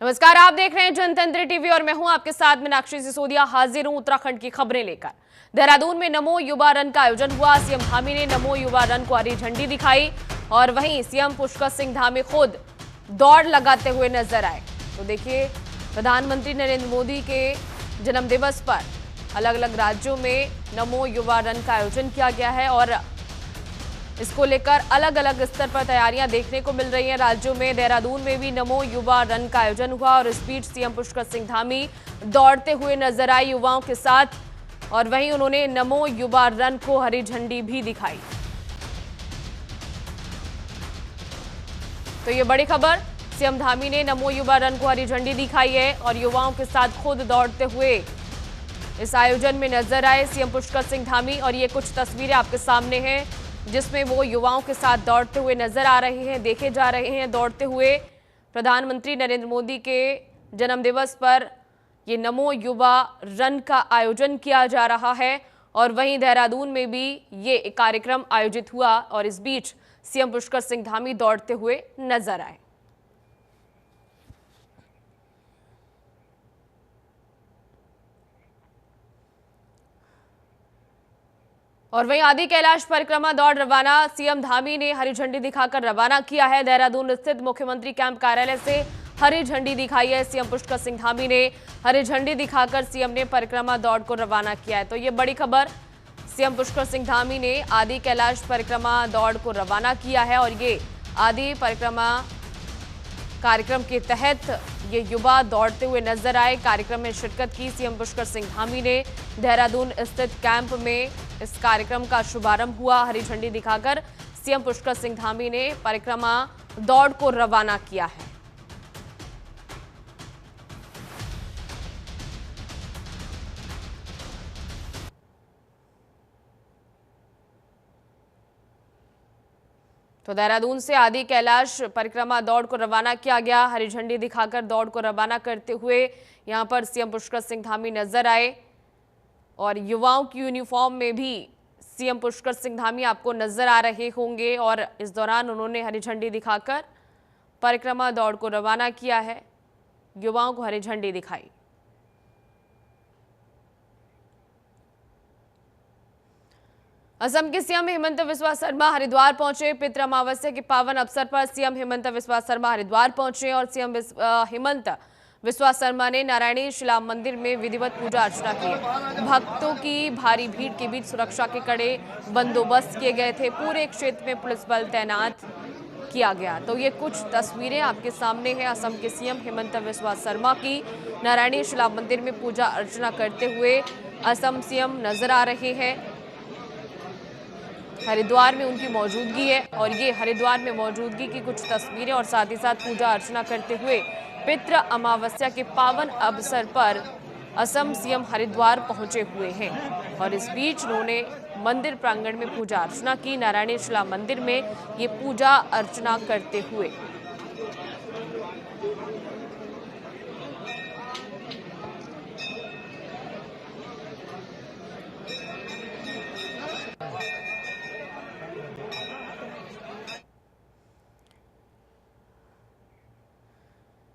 नमस्कार, आप देख रहे हैं जनतंत्र टीवी और मैं हूं आपके साथ मीनाक्षी सिसोदिया। हाजिर हूं उत्तराखंड की खबरें लेकर। देहरादून में नमो युवा रन का आयोजन हुआ। सीएम धामी ने नमो युवा रन को हरी झंडी दिखाई और वहीं सीएम पुष्कर सिंह धामी खुद दौड़ लगाते हुए नजर आए। तो देखिए, प्रधानमंत्री नरेंद्र मोदी के जन्मदिवस पर अलग अलग राज्यों में नमो युवा रन का आयोजन किया गया है और इसको लेकर अलग अलग स्तर पर तैयारियां देखने को मिल रही हैं राज्यों में। देहरादून में भी नमो युवा रन का आयोजन हुआ और इस बीच सीएम पुष्कर सिंह धामी दौड़ते हुए नजर आए युवाओं के साथ और वहीं उन्होंने नमो युवा रन को हरी झंडी भी दिखाई। तो ये बड़ी खबर, सीएम धामी ने नमो युवा रन को हरी झंडी दिखाई है और युवाओं के साथ खुद दौड़ते हुए इस आयोजन में नजर आए सीएम पुष्कर सिंह धामी। और ये कुछ तस्वीरें आपके सामने हैं जिसमें वो युवाओं के साथ दौड़ते हुए नजर आ रहे हैं, देखे जा रहे हैं दौड़ते हुए। प्रधानमंत्री नरेंद्र मोदी के जन्मदिवस पर ये नमो युवा रन का आयोजन किया जा रहा है और वहीं देहरादून में भी ये कार्यक्रम आयोजित हुआ और इस बीच सीएम पुष्कर सिंह धामी दौड़ते हुए नजर आए। और वहीं आदि कैलाश परिक्रमा दौड़ रवाना, सीएम धामी ने हरी झंडी दिखाकर रवाना किया है। देहरादून स्थित मुख्यमंत्री कैंप कार्यालय से हरी झंडी दिखाई है सीएम पुष्कर सिंह धामी ने। हरी झंडी दिखाकर सीएम ने परिक्रमा दौड़ को रवाना किया है। तो ये बड़ी खबर, सीएम पुष्कर सिंह धामी ने आदि कैलाश परिक्रमा दौड़ को रवाना किया है और ये आदि परिक्रमा कार्यक्रम के तहत ये युवा दौड़ते हुए नजर आए। कार्यक्रम में शिरकत की सीएम पुष्कर सिंह धामी ने। देहरादून स्थित कैंप में इस कार्यक्रम का शुभारंभ हुआ। हरी झंडी दिखाकर सीएम पुष्कर सिंह धामी ने परिक्रमा दौड़ को रवाना किया है। तो देहरादून से आदि कैलाश परिक्रमा दौड़ को रवाना किया गया। हरी झंडी दिखाकर दौड़ को रवाना करते हुए यहां पर सीएम पुष्कर सिंह धामी नजर आए और युवाओं की यूनिफॉर्म में भी सीएम पुष्कर सिंह धामी आपको नजर आ रहे होंगे और इस दौरान उन्होंने हरी झंडी दिखाकर परिक्रमा दौड़ को रवाना किया है, युवाओं को हरी झंडी दिखाई। असम के सीएम हिमंत बिस्वा शर्मा हरिद्वार पहुंचे। पितृ अमावस्या के पावन अवसर पर सीएम हिमंत बिस्वा शर्मा हरिद्वार पहुंचे और सीएम हिमंत बिस्वा शर्मा ने नारायणी शिला मंदिर में विधिवत पूजा अर्चना की। भक्तों की भारी भीड़ के बीच सुरक्षा के कड़े बंदोबस्त किए गए थे। पूरे क्षेत्र में पुलिस बल तैनात किया गया। तो ये कुछ तस्वीरें आपके सामने हैं असम के सीएम हिमंत बिस्वा शर्मा की। नारायणी शिला मंदिर में पूजा अर्चना करते हुए असम सीएम नजर आ रहे हैं। हरिद्वार में उनकी मौजूदगी है और ये हरिद्वार में मौजूदगी की कुछ तस्वीरें और साथ ही साथ पूजा अर्चना करते हुए पितृ अमावस्या के पावन अवसर पर असम सीएम हरिद्वार पहुंचे हुए हैं और इस बीच उन्होंने मंदिर प्रांगण में पूजा अर्चना की। नारायणी शिला मंदिर में ये पूजा अर्चना करते हुए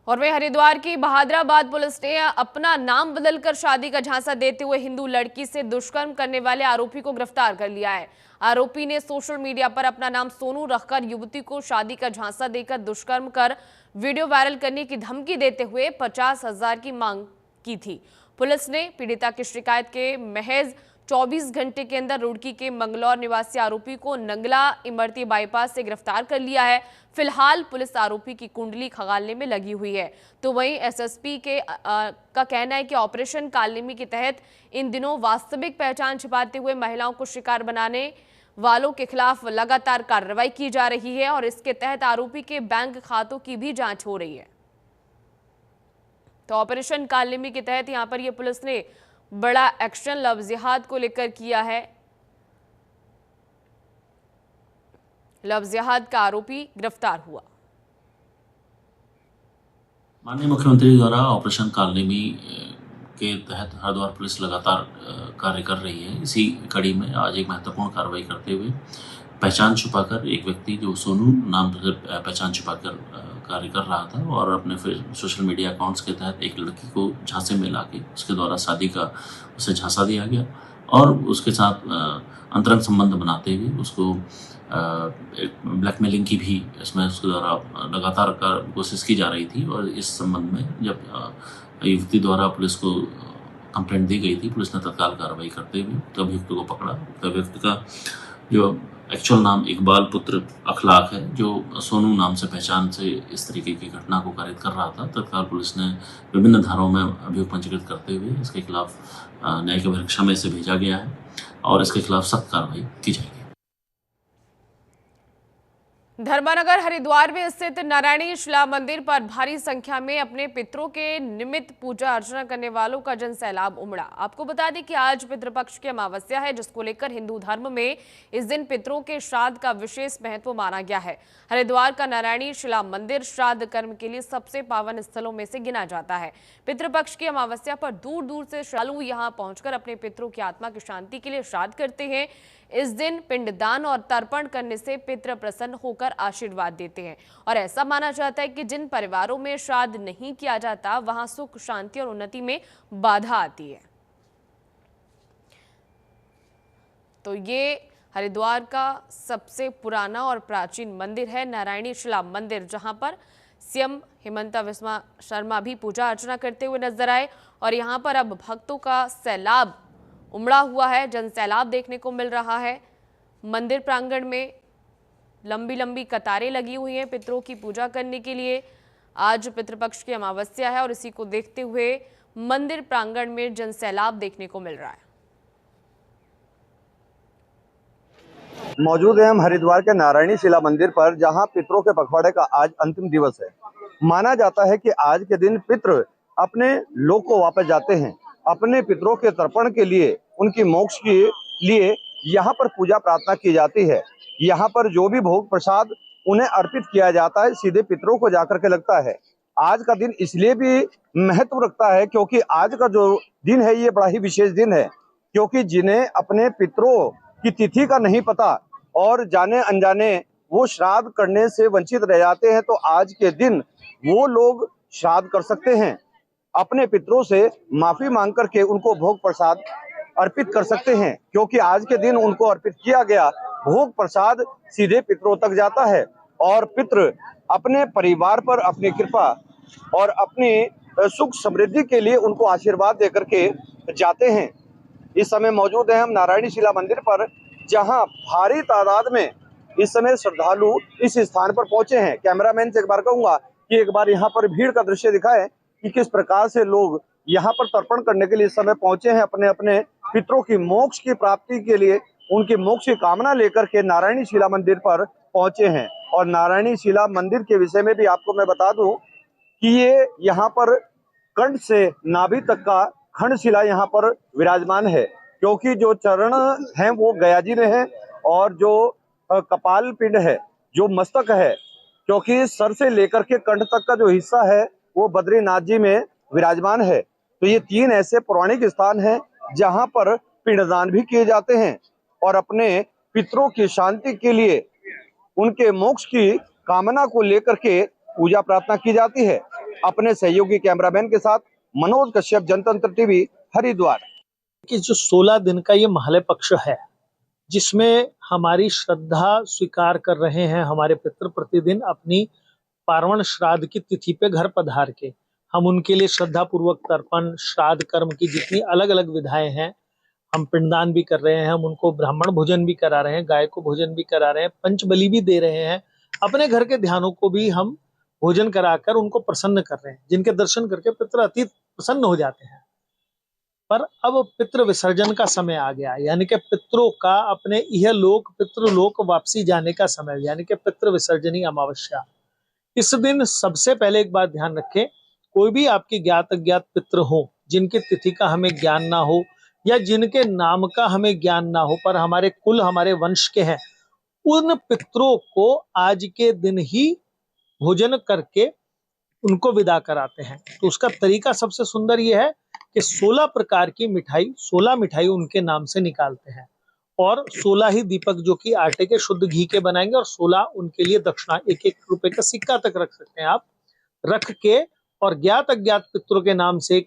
और वे हरिद्वार की बहादुराबाद पुलिस ने अपना नाम बदलकर शादी का झांसा देते हुए हिंदू लड़की से दुष्कर्म करने वाले आरोपी को गिरफ्तार कर लिया है। आरोपी ने सोशल मीडिया पर अपना नाम सोनू रखकर युवती को शादी का झांसा देकर दुष्कर्म कर वीडियो वायरल करने की धमकी देते हुए 50,000 की मांग की थी। पुलिस ने पीड़िता की शिकायत के महज 24 घंटे के अंदर रुड़की के मंगलौर निवासी आरोपी को नंगला इमरती बाईपास से गिरफ्तार कर लिया है। फिलहाल पुलिस आरोपी की कुंडली खंगालने में लगी हुई है। तो वहीं एसएसपी का कहना है कि ऑपरेशन कालनेमी के तहत इन दिनों वास्तविक पहचान छिपाते हुए महिलाओं को शिकार बनाने वालों के खिलाफ लगातार कार्रवाई की जा रही है और इसके तहत आरोपी के बैंक खातों की भी जांच हो रही है। तो ऑपरेशन कालनेमी के तहत यहां पर ये पुलिस ने बड़ा एक्शन लव जिहाद को लेकर किया है। लव जिहाद का आरोपी गिरफ्तार हुआ। माननीय मुख्यमंत्री द्वारा ऑपरेशन कालनेमी के तहत हरिद्वार पुलिस लगातार कार्य कर रही है। इसी कड़ी में आज एक महत्वपूर्ण कार्रवाई करते हुए पहचान छुपाकर एक व्यक्ति जो सोनू नाम से पहचान छुपाकर कार्य कर रहा था और अपने फिर सोशल मीडिया अकाउंट्स के तहत एक लड़की को झांसे में लाके उसके द्वारा शादी का उसे झांसा दिया गया और उसके साथ अंतरंग संबंध बनाते हुए उसको ब्लैकमेलिंग की भी इसमें उसके द्वारा लगातार कोशिश की जा रही थी। और इस संबंध में जब युवती द्वारा पुलिस को कंप्लेंट दी गई थी, पुलिस ने तत्काल कार्रवाई करते हुए उक्त अभियुक्त को पकड़ा। उक्त अभियुक्त का जो एक्चुअल नाम इकबाल पुत्र अखलाक है, जो सोनू नाम से पहचान से इस तरीके की घटना को कारित कर रहा था। तत्काल पुलिस ने विभिन्न धाराओं में अभियोग पंजीकृत करते हुए इसके खिलाफ न्यायिक अभिरक्षा में इसे भेजा गया है और इसके खिलाफ सख्त कार्रवाई की जाएगी। धर्मानगर हरिद्वार में स्थित नारायणी शिला मंदिर पर भारी संख्या में अपने पितरों के निमित्त पूजा अर्चना करने वालों का जन सैलाब उमड़ा। आपको बता दें कि आज पितृपक्ष की अमावस्या है, जिसको लेकर हिंदू धर्म में इस दिन पितरों के श्राद्ध का विशेष महत्व माना गया है। हरिद्वार का नारायणी शिला मंदिर श्राद्ध कर्म के लिए सबसे पावन स्थलों में से गिना जाता है। पितृपक्ष की अमावस्या पर दूर दूर से श्रद्धालु यहां पहुंचकर अपने पितरों की आत्मा की शांति के लिए श्राद्ध करते हैं। इस दिन पिंडदान और तर्पण करने से पितृ प्रसन्न होकर आशीर्वाद देते हैं और ऐसा माना जाता है कि जिन परिवारों में श्राद्ध नहीं किया जाता वहां सुख, शांति और उन्नति में बाधा आती है। तो ये हरिद्वार का सबसे पुराना और प्राचीन मंदिर है नारायणी शिला मंदिर, जहां पर सीएम हिमंता बिस्वा शर्मा भी पूजा अर्चना करते हुए नजर आए और यहां पर अब भक्तों का सैलाब उमड़ा हुआ है, जन सैलाब देखने को मिल रहा है। मंदिर प्रांगण में लंबी लंबी कतारें लगी हुई हैं पितरों की पूजा करने के लिए। आज पितृपक्ष की अमावस्या है और इसी को देखते हुए मंदिर प्रांगण में जन सैलाब देखने को मिल रहा है। मौजूद है हम हरिद्वार के नारायणी शिला मंदिर पर, जहां पितरों के पखवाड़े का आज अंतिम दिवस है। माना जाता है कि आज के दिन पितृ अपने लोक को वापस जाते हैं। अपने पितरों के तर्पण के लिए, उनकी मोक्ष के लिए यहाँ पर पूजा प्रार्थना की जाती है। यहाँ पर जो भी भोग प्रसाद उन्हें अर्पित किया जाता है सीधे पितरों को जाकर के लगता है। आज का दिन इसलिए भी महत्व रखता है क्योंकि आज का जो दिन है ये बड़ा ही विशेष दिन है, क्योंकि जिन्हें अपने पितरों की तिथि का नहीं पता और जाने अनजाने वो श्राद्ध करने से वंचित रह जाते हैं, तो आज के दिन वो लोग श्राद्ध कर सकते हैं। अपने पितरों से माफी मांग करके उनको भोग प्रसाद अर्पित कर सकते हैं, क्योंकि आज के दिन उनको अर्पित किया गया भोग प्रसाद सीधे पितरों तक जाता है और पितृ अपने परिवार पर अपनी कृपा और अपनी सुख समृद्धि के लिए उनको आशीर्वाद देकर के जाते हैं। इस समय मौजूद है हम नारायणी शिला मंदिर पर, जहां भारी तादाद में इस समय श्रद्धालु इस स्थान पर पहुंचे हैं। कैमरामैन से एक बार कहूंगा कि एक बार यहाँ पर भीड़ का दृश्य दिखाएं कि किस प्रकार से लोग यहाँ पर तर्पण करने के लिए इस समय पहुंचे हैं। अपने अपने पितरों की मोक्ष की प्राप्ति के लिए, उनकी मोक्ष की कामना लेकर के नारायणी शिला मंदिर पर पहुंचे हैं। और नारायणी शिला मंदिर के विषय में भी आपको मैं बता दूं कि ये यहाँ पर कंठ से नाभि तक का खंड शिला यहाँ पर विराजमान है, क्योंकि जो चरण हैं वो गया जी में है और जो कपाल पिंड है, जो मस्तक है, क्योंकि सर से लेकर के कंठ तक का जो हिस्सा है वो बद्रीनाथ जी में विराजमान है। तो ये तीन ऐसे पौराणिक स्थान हैं जहां पर पिंडदान भी किए जाते हैं और अपने पितरों की शांति के लिए, उनके मोक्ष की कामना को लेकर के पूजा प्रार्थना की जाती है। अपने सहयोगी कैमरामैन के साथ मनोज कश्यप, जनतंत्र टीवी, हरिद्वार। कि जो 16 दिन का ये महालय पक्ष है, जिसमें हमारी श्रद्धा स्वीकार कर रहे हैं हमारे पितृ प्रतिदिन अपनी पार्वण श्राद्ध की तिथि पे घर पधार के हम उनके लिए श्रद्धा पूर्वक तर्पण, श्राद्ध कर्म की जितनी अलग अलग विधाएं हैं, हम पिंडदान भी कर रहे हैं, हम उनको ब्राह्मण भोजन भी करा रहे हैं, गाय को भोजन भी करा रहे हैं, पंचबलि भी दे रहे हैं, अपने घर के ध्यानों को भी हम भोजन कराकर उनको प्रसन्न कर रहे हैं, जिनके दर्शन करके पितृ अति प्रसन्न हो जाते हैं। पर अब पितृ विसर्जन का समय आ गया, यानी कि पितरों का अपने यह लोक पितृलोक वापसी जाने का समय, यानी कि पितृ विसर्जनी अमावस्या। इस दिन सबसे पहले एक बात ध्यान रखें, कोई भी आपके ज्ञात अज्ञात पितृ हो, जिनकी तिथि का हमें ज्ञान ना हो या जिनके नाम का हमें ज्ञान ना हो पर हमारे कुल, हमारे वंश के हैं, उन पितरों को आज के दिन ही भोजन करके उनको विदा कराते हैं। तो उसका तरीका सबसे सुंदर यह है कि 16 प्रकार की मिठाई, 16 मिठाई उनके नाम से निकालते हैं और 16 ही दीपक जो कि आटे के शुद्ध घी के बनाएंगे, और 16 उनके लिए दक्षिणा 1-1 रुपए का सिक्का तक रख सकते हैं आप, रख के और ज्ञात अज्ञात पितरों के नाम से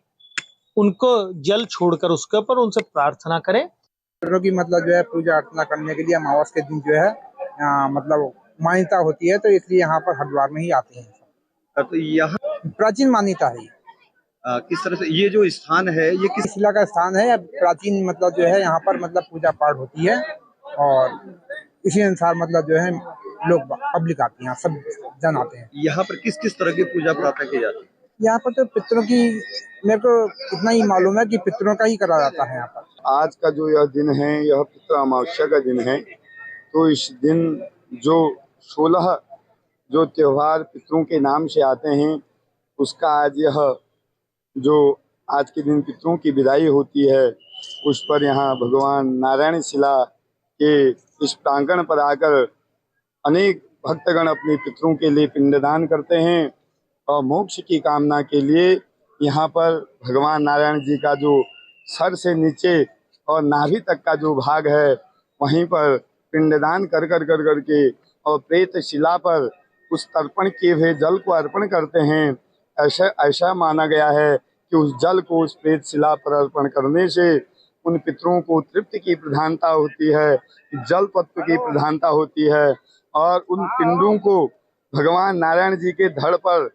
उनको जल छोड़कर उसके ऊपर उनसे प्रार्थना करें। पितरों की मतलब जो है पूजा अर्चना करने के लिए अमावस के दिन जो है मतलब मान्यता होती है, तो इसलिए यहाँ पर हरिद्वार में ही आते हैं। तो यहाँ प्राचीन मान्यता है। किस तरह से ये जो स्थान है ये किस शिला का स्थान है, प्राचीन मतलब जो है यहाँ पर मतलब पूजा पाठ होती है, और इसी अनुसार मतलब जो है लोग पब्लिक आती है, सब जन आते हैं। यहाँ पर किस किस तरह की पूजा प्रार्थना की जाती है? यहाँ पर तो पितरों की मेरे को इतना ही मालूम है कि पितरों का ही करा जाता है यहाँ पर। आज का जो यह दिन है यह पितृ अमावस्या का दिन है, तो इस दिन जो 16 जो त्योहार पितरों के नाम से आते हैं उसका आज यह जो आज के दिन पितरों की विदाई होती है, उस पर यहाँ भगवान नारायण शिला के इस प्रांगण पर आकर अनेक भक्तगण अपने पितरों के लिए पिंडदान करते हैं और मोक्ष की कामना के लिए यहाँ पर भगवान नारायण जी का जो सर से नीचे और नाभि तक का जो भाग है वहीं पर पिंडदान कर के और प्रेत शिला पर उस तर्पण किए हुए जल को अर्पण करते हैं। ऐसा माना गया है कि उस जल को उस प्रेत शिला पर अर्पण करने से उन पितरों को तृप्ति की प्रधानता होती है, जल तत्व की प्रधानता होती है, और उन पिंडों को भगवान नारायण जी के धड़ पर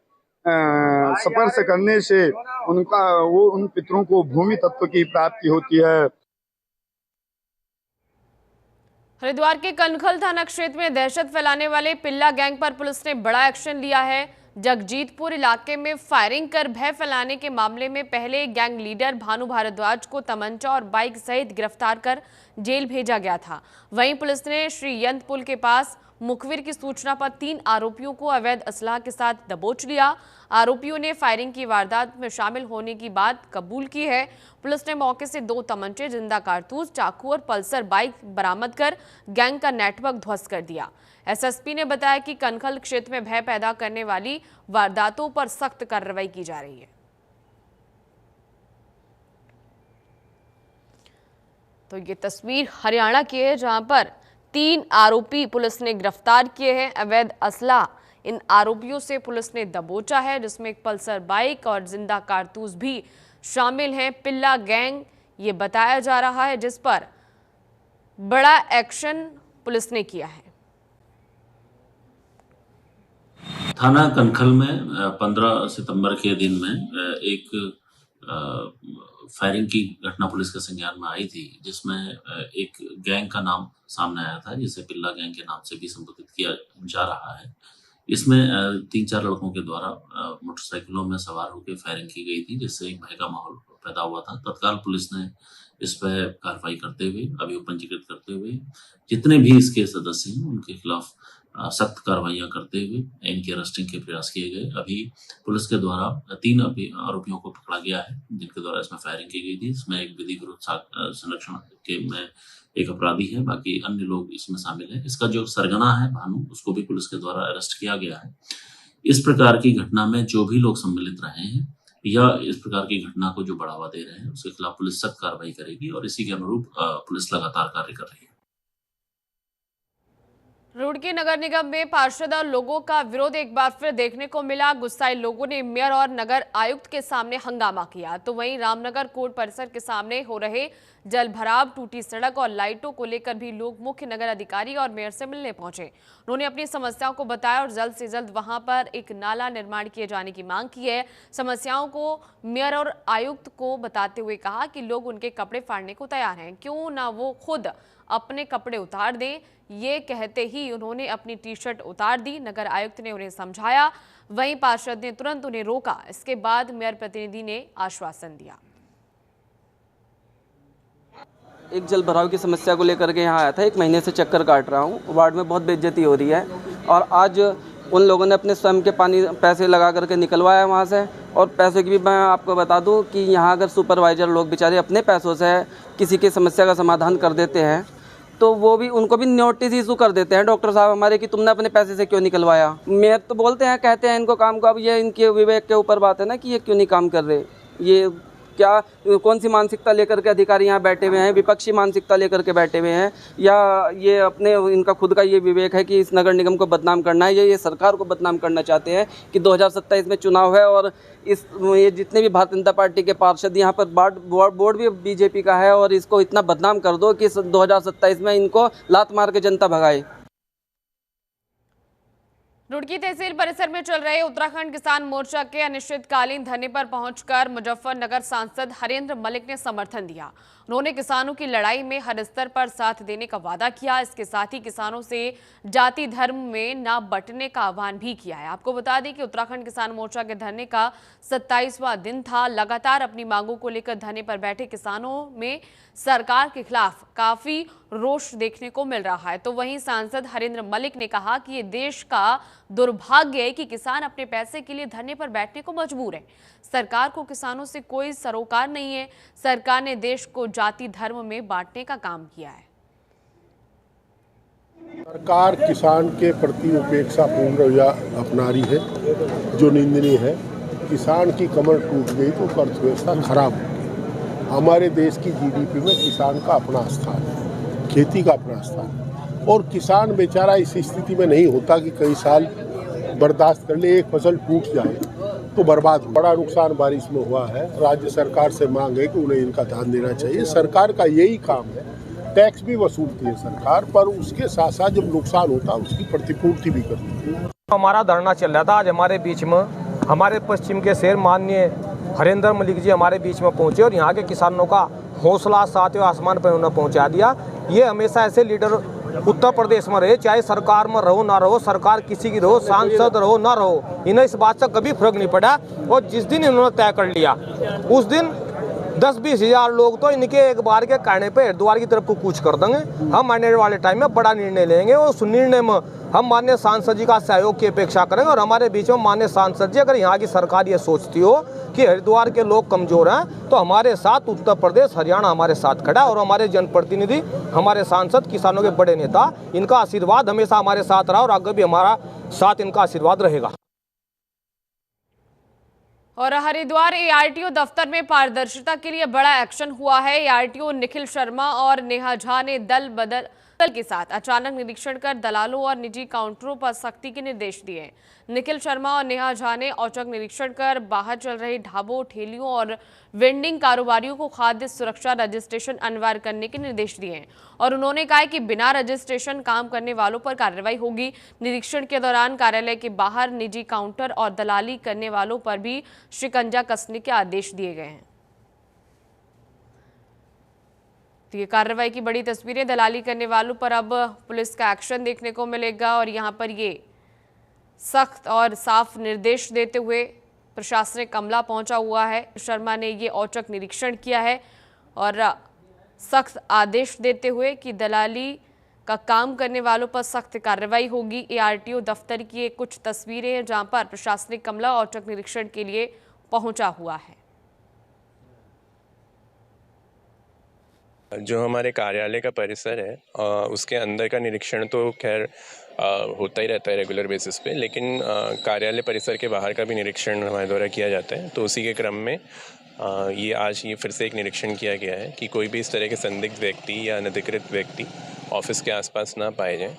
स्पर्श करने से उन पितरों को भूमि तत्व की प्राप्ति होती है। हरिद्वार के कनखल थाना क्षेत्र में दहशत फैलाने वाले पिल्ला गैंग पर पुलिस ने बड़ा एक्शन लिया है। जगजीतपुर इलाके में फायरिंग कर भय फैलाने के मामले में पहले गैंग लीडर भानु भारद्वाज को तमंचा और बाइक सहित गिरफ्तार कर जेल भेजा गया था। वहीं पुलिस ने श्री यंत पुल के पास मुखबिर की सूचना पर 3 आरोपियों को अवैध असलाह के साथ दबोच लिया। आरोपियों ने फायरिंग की वारदात में शामिल होने की बात कबूल की है। पुलिस ने मौके से 2 तमंचे, जिंदा कारतूस, चाकू और पल्सर बाइक बरामद कर गैंग का नेटवर्क ध्वस्त कर दिया। एसएसपी ने बताया कि कनखल क्षेत्र में भय पैदा करने वाली वारदातों पर सख्त कार्रवाई की जा रही है। तो ये तस्वीर हरियाणा की है, जहां पर 3 आरोपी पुलिस ने गिरफ्तार किए हैं। अवैध असला इन आरोपियों से पुलिस ने दबोचा है, जिसमें एक पल्सर बाइक और जिंदा कारतूस भी शामिल हैं। पिल्ला गैंग ये बताया जा रहा है, जिस पर बड़ा एक्शन पुलिस ने किया है। थाना कनखल में 15 सितंबर के दिन में एक फायरिंग की घटना पुलिस के संज्ञान में आई थी, जिसमें एक गैंग का नाम सामने आया था, जिसे पिल्ला गैंग के नाम से भी संबोधित किया जा रहा है। इसमें 3-4 लड़कों के द्वारा मोटरसाइकिलों में सवार होकर फायरिंग की गई थी, जिससे एक भय का माहौल पैदा हुआ था। तत्काल पुलिस ने इस पर कार्रवाई करते हुए, अभियोग पंजीकृत करते हुए, जितने भी इसके सदस्य हैं उनके खिलाफ सख्त कार्रवाइयां करते हुए इनकी अरेस्टिंग के प्रयास किए गए। अभी पुलिस के द्वारा 3 आरोपियों को पकड़ा गया है, जिनके द्वारा इसमें फायरिंग की गई थी। इसमें एक विधि विरुद्ध संरक्षण के में एक अपराधी है, बाकी अन्य लोग इसमें शामिल है। इसका जो सरगना है भानु, उसको भी पुलिस के द्वारा अरेस्ट किया गया है। इस प्रकार की घटना में जो भी लोग सम्मिलित रहे हैं या इस प्रकार की घटना को जो बढ़ावा दे रहे हैं, उसके खिलाफ पुलिस सख्त कार्रवाई करेगी और इसी के अनुरूप पुलिस लगातार कार्य कर रही है। रुड़की नगर निगम में पार्षद और लोगों का विरोध एक बार फिर देखने को मिला। गुस्साए लोगों ने मेयर और नगर आयुक्त के सामने हंगामा किया, तो वहीं रामनगर कोर्ट परिसर के सामने हो रहे जल भराव, टूटी सड़क और लाइटों को लेकर भी लोग मुख्य नगर अधिकारी और मेयर से मिलने पहुंचे। उन्होंने अपनी समस्याओं को बताया और जल्द से जल्द वहां पर एक नाला निर्माण किए जाने की मांग की है। समस्याओं को मेयर और आयुक्त को बताते हुए कहा कि लोग उनके कपड़े फाड़ने को तैयार हैं, क्यों ना वो खुद अपने कपड़े उतार दें। ये कहते ही उन्होंने अपनी टी-शर्ट उतार दी। नगर आयुक्त ने उन्हें समझाया, वहीं पार्षद ने तुरंत उन्हें रोका। इसके बाद मेयर प्रतिनिधि ने आश्वासन दिया। एक जल भराव की समस्या को लेकर के यहाँ आया था। 1 महीने से चक्कर काट रहा हूँ। वार्ड में बहुत बेइज्जती हो रही है और आज उन लोगों ने अपने स्वयं के पैसे लगा करके निकलवाया वहाँ से। और पैसों की भी मैं आपको बता दूँ कि यहाँ अगर सुपरवाइजर लोग बेचारे अपने पैसों से किसी की समस्या का समाधान कर देते हैं, तो वो भी उनको भी नोटिस इशू कर देते हैं डॉक्टर साहब हमारे कि तुमने अपने पैसे से क्यों निकलवाया। मेयर तो बोलते हैं, कहते हैं इनको काम को, अब ये इनके विवेक के ऊपर बात है ना कि ये क्यों नहीं काम कर रहे। ये क्या कौन सी मानसिकता लेकर के अधिकारी यहाँ बैठे हुए हैं, विपक्षी मानसिकता लेकर के बैठे हुए हैं, या ये अपने इनका खुद का ये विवेक है कि इस नगर निगम को बदनाम करना है, या ये सरकार को बदनाम करना चाहते हैं कि 2027 में चुनाव है और ये जितने भी भारतीय जनता पार्टी के पार्षद यहाँ पर बोर्ड भी बीजेपी का है और इसको इतना बदनाम कर दो कि 2027 में इनको लात मार के जनता भगाए। रुड़की तहसील परिसर में चल रहे उत्तराखंड किसान मोर्चा के अनिश्चितकालीन धरने पर पहुंचकर मुजफ्फरनगर सांसद हरेंद्र मलिक ने समर्थन दिया। उन्होंने किसानों की लड़ाई में हर स्तर पर साथ देने का वादा किया। इसके साथ ही किसानों से जाति धर्म में न बंटने का आह्वान भी किया है। आपको बता दें कि उत्तराखंड किसान मोर्चा के धरने का 27वां दिन था। लगातार अपनी मांगों को लेकर धरने पर बैठे किसानों में सरकार के खिलाफ काफी रोष देखने को मिल रहा है। तो वहीं सांसद हरेंद्र मलिक ने कहा कि ये देश का दुर्भाग्य है कि किसान अपने पैसे के लिए धरने पर बैठने को मजबूर है। सरकार को किसानों से कोई सरोकार नहीं है। सरकार ने देश को जाति धर्म में बांटने का काम किया है। सरकार किसान के प्रति उपेक्षापूर्ण रवैया अपना रही है, जो निंदनीय है। किसान की कमर टूट गई तो अर्थव्यवस्था खराब हो गई। हमारे देश की जीडीपी में किसान का अपना स्थान है, खेती का अपना स्थान है, और किसान बेचारा इस स्थिति में नहीं होता कि कई साल बर्दाश्त कर ले, एक फसल टूट जाए तो बर्बाद हो। बड़ा नुकसान बारिश में हुआ है। राज्य सरकार से मांग है कि उन्हें इनका ध्यान देना चाहिए। सरकार का यही काम है, टैक्स भी वसूलती है सरकार, पर उसके साथ साथ जब नुकसान होता है उसकी प्रतिपूर्ति भी करती है। हमारा धरना चल रहा था। आज हमारे बीच में हमारे पश्चिम के शेर माननीय हरेंद्र मलिक जी हमारे बीच में पहुंचे और यहाँ के किसानों का हौसला सातवें आसमान पर उन्होंने पहुंचा दिया। ये हमेशा ऐसे लीडर उत्तर प्रदेश में रहे, चाहे सरकार में रहो ना रहो, सरकार किसी की रहो, सांसद रहो ना रहो, इन्हें इस बात से कभी फर्क नहीं पड़ा। और जिस दिन इन्होंने तय कर लिया उस दिन 10-20 हज़ार लोग तो इनके एक बार के कहने पे हरिद्वार की तरफ को कूच कर देंगे। हम आने वाले टाइम में बड़ा निर्णय लेंगे और उस निर्णय में हम माननीय सांसद जी का सहयोग की अपेक्षा करेंगे। और हमारे बीच में माननीय सांसद जी, अगर यहाँ की सरकार ये सोचती हो कि हरिद्वार के लोग कमजोर हैं तो हमारे साथ उत्तर प्रदेश हरियाणा हमारे साथ खड़ा है। और हमारे जनप्रतिनिधि, हमारे सांसद, किसानों के बड़े नेता, इनका आशीर्वाद हमेशा हमारे साथ रहा और आगे भी हमारा साथ इनका आशीर्वाद रहेगा। और हरिद्वार एआरटीओ दफ्तर में पारदर्शिता के लिए बड़ा एक्शन हुआ है। एआरटीओ निखिल शर्मा और नेहा झा ने दल के साथ अचानक निरीक्षण कर दलालों और निजी काउंटरों पर सख्ती के निर्देश दिए। निखिल शर्मा और नेहा झा ने औचक निरीक्षण कर बाहर चल रहे ढाबों, ठेलियों और वेंडिंग कारोबारियों को खाद्य सुरक्षा रजिस्ट्रेशन अनिवार्य करने के निर्देश दिए और उन्होंने कहा कि बिना रजिस्ट्रेशन काम करने वालों पर कार्रवाई होगी। निरीक्षण के दौरान कार्यालय के बाहर निजी काउंटर और दलाली करने वालों पर भी शिकंजा कसने के आदेश दिए गए हैं। तो ये कार्रवाई की बड़ी तस्वीरें, दलाली करने वालों पर अब पुलिस का एक्शन देखने को मिलेगा और यहाँ पर ये सख्त और साफ निर्देश देते हुए प्रशासनिक अमला पहुंचा हुआ है। शर्मा ने ये औचक निरीक्षण किया है और सख्त आदेश देते हुए कि दलाली का काम करने वालों पर सख्त कार्रवाई होगी। एआरटीओ दफ्तर की ये कुछ तस्वीरें हैं जहां पर प्रशासनिक अमला औचक निरीक्षण के लिए पहुंचा हुआ है। जो हमारे कार्यालय का परिसर है उसके अंदर का निरीक्षण तो खैर होता ही रहता है रेगुलर बेसिस पे, लेकिन कार्यालय परिसर के बाहर का भी निरीक्षण हमारे द्वारा किया जाता है। तो उसी के क्रम में आज फिर से एक निरीक्षण किया गया है कि कोई भी इस तरह के संदिग्ध व्यक्ति या अनधिकृत व्यक्ति ऑफिस के आसपास ना पाए जाएं।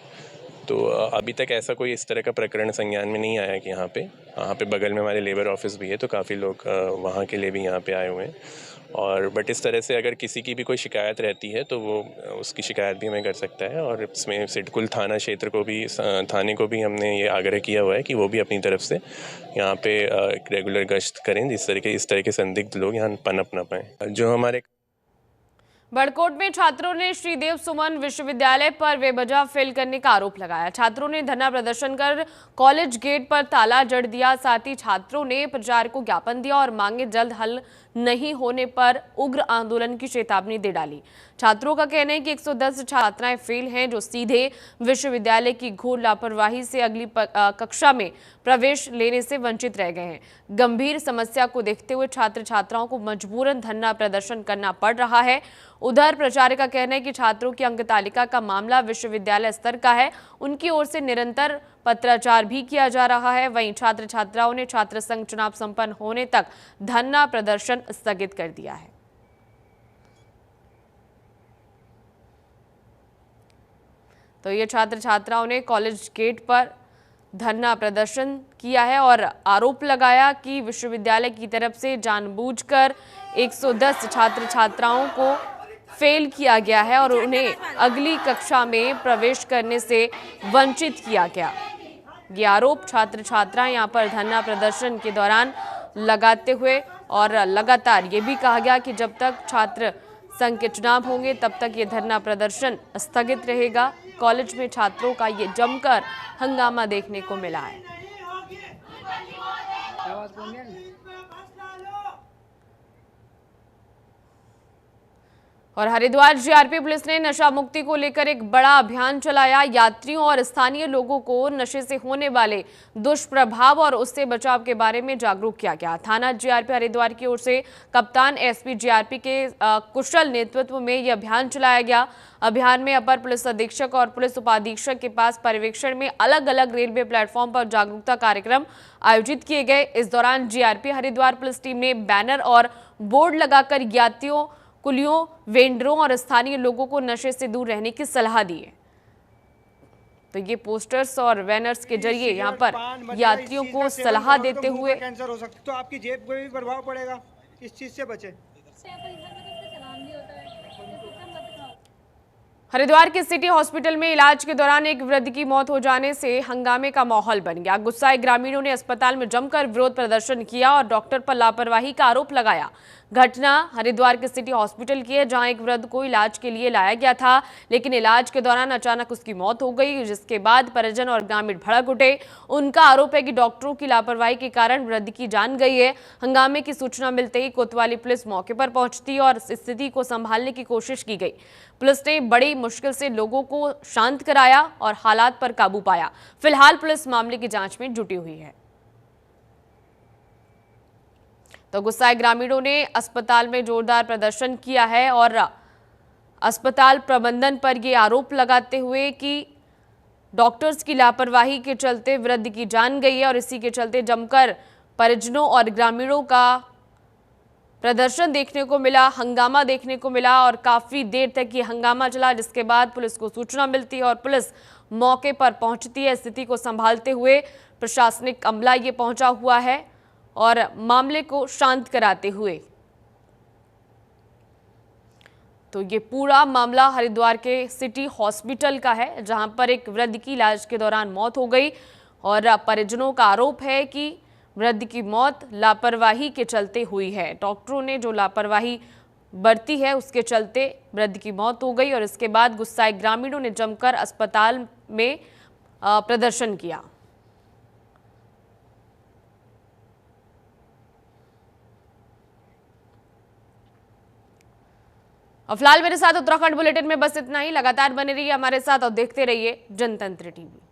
तो अभी तक ऐसा कोई इस तरह का प्रकरण संज्ञान में नहीं आया कि यहाँ पे बगल में हमारे लेबर ऑफिस भी है, तो काफ़ी लोग वहाँ के लिए भी यहाँ पे आए हुए हैं। और बट इस तरह से अगर किसी की भी कोई शिकायत रहती है तो वो उसकी शिकायत भी हमें कर सकता है। और इसमें सिडकुल थाना क्षेत्र को भी, थाने को भी हमने ये आग्रह किया हुआ है कि वो भी अपनी तरफ से यहाँ पे रेगुलर गश्त करें, इस तरह के संदिग्ध लोग यहाँ पनप ना पाएँ। जो हमारे बड़कोट में छात्रों ने श्रीदेव सुमन विश्वविद्यालय पर बेवजह फेल करने का आरोप लगाया। छात्रों ने धरना प्रदर्शन कर कॉलेज गेट पर ताला जड़ दिया। साथ ही छात्रों ने प्राचार्य को ज्ञापन दिया और मांगे जल्द हल नहीं होने पर उग्र आंदोलन की चेतावनी दे डाली। छात्रों का कहना है कि 110 छात्राएं फेल हैं जो सीधे विश्वविद्यालय की घोर लापरवाही से अगली कक्षा में प्रवेश लेने से वंचित रह गए हैं। गंभीर समस्या को देखते हुए छात्र छात्राओं को मजबूरन धरना प्रदर्शन करना पड़ रहा है। उधर प्राचार्य का कहना है कि छात्रों की अंक तालिका का मामला विश्वविद्यालय स्तर का है, उनकी ओर से निरंतर पत्राचार भी किया जा रहा है। वहीं छात्र छात्राओं ने छात्र संघ चुनाव संपन्न होने तक धरना प्रदर्शन स्थगित कर दिया है। तो ये छात्र छात्राओं ने कॉलेज गेट पर धरना प्रदर्शन किया है और आरोप लगाया कि विश्वविद्यालय की तरफ से जानबूझकर 110 छात्र छात्राओं को फेल किया गया है और उन्हें अगली कक्षा में प्रवेश करने से वंचित किया गया। ये आरोप छात्र छात्रा यहां पर धरना प्रदर्शन के दौरान लगाते हुए और लगातार ये भी कहा गया कि जब तक छात्र संघ के चुनाव होंगे तब तक ये धरना प्रदर्शन स्थगित रहेगा। कॉलेज में छात्रों का ये जमकर हंगामा देखने को मिला है। और हरिद्वार जीआरपी पुलिस ने नशा मुक्ति को लेकर एक बड़ा अभियान चलाया। यात्रियों और स्थानीय लोगों को नशे से होने वाले दुष्प्रभाव और उससे बचाव के बारे में जागरूक किया गया। थाना जीआरपी हरिद्वार की ओर से कप्तान एसपी जीआरपी के कुशल नेतृत्व में यह अभियान चलाया गया। अभियान में अपर पुलिस अधीक्षक और पुलिस उपाधीक्षक के पास पर्यवेक्षण में अलग अलग रेलवे प्लेटफॉर्म पर जागरूकता कार्यक्रम आयोजित किए गए। इस दौरान जीआरपी हरिद्वार पुलिस टीम ने बैनर और बोर्ड लगाकर यात्रियों, कुलियों, वेंडरों और स्थानीय लोगों को नशे से दूर रहने की सलाह दी है। तो ये पोस्टर्स और बैनर्स के जरिए यहाँ पर यात्रियों को सलाह देते हुए कैंसर हो सकता है, तो आपकी जेब पे भी प्रभाव पड़ेगा, इस चीज से बचे। हरिद्वार के सिटी हॉस्पिटल में इलाज के दौरान एक वृद्ध की मौत हो जाने से हंगामे का माहौल बन गया। गुस्साए ग्रामीणों ने अस्पताल में जमकर विरोध प्रदर्शन किया और डॉक्टर पर लापरवाही का आरोप लगाया। घटना हरिद्वार के सिटी हॉस्पिटल की है, जहां एक वृद्ध को इलाज के लिए लाया गया था, लेकिन इलाज के दौरान अचानक उसकी मौत हो गई, जिसके बाद परिजन और ग्रामीण भड़क उठे। उनका आरोप है कि डॉक्टरों की लापरवाही के कारण वृद्ध की जान गई है। हंगामे की सूचना मिलते ही कोतवाली पुलिस मौके पर पहुंचती और स्थिति को संभालने की कोशिश की गई। पुलिस ने बड़ी मुश्किल से लोगों को शांत कराया और हालात पर काबू पाया। फिलहाल पुलिस मामले की जांच में जुटी हुई है। तो गुस्साए ग्रामीणों ने अस्पताल में जोरदार प्रदर्शन किया है और अस्पताल प्रबंधन पर ये आरोप लगाते हुए कि डॉक्टर्स की लापरवाही के चलते वृद्ध की जान गई है और इसी के चलते जमकर परिजनों और ग्रामीणों का प्रदर्शन देखने को मिला, हंगामा देखने को मिला और काफी देर तक ये हंगामा चला, जिसके बाद पुलिस को सूचना मिलती है और पुलिस मौके पर पहुंचती है। स्थिति को संभालते हुए प्रशासनिक अमला ये पहुंचा हुआ है और मामले को शांत कराते हुए। तो ये पूरा मामला हरिद्वार के सिटी हॉस्पिटल का है, जहां पर एक वृद्ध की इलाज के दौरान मौत हो गई और परिजनों का आरोप है कि वृद्ध की मौत लापरवाही के चलते हुई है। डॉक्टरों ने जो लापरवाही बरती है उसके चलते वृद्ध की मौत हो गई और इसके बाद गुस्साए ग्रामीणों ने जमकर अस्पताल में प्रदर्शन किया। फिलहाल मेरे साथ उत्तराखंड बुलेटिन में बस इतना ही। लगातार बने रहिए हमारे साथ और देखते रहिए जनतंत्र टीवी।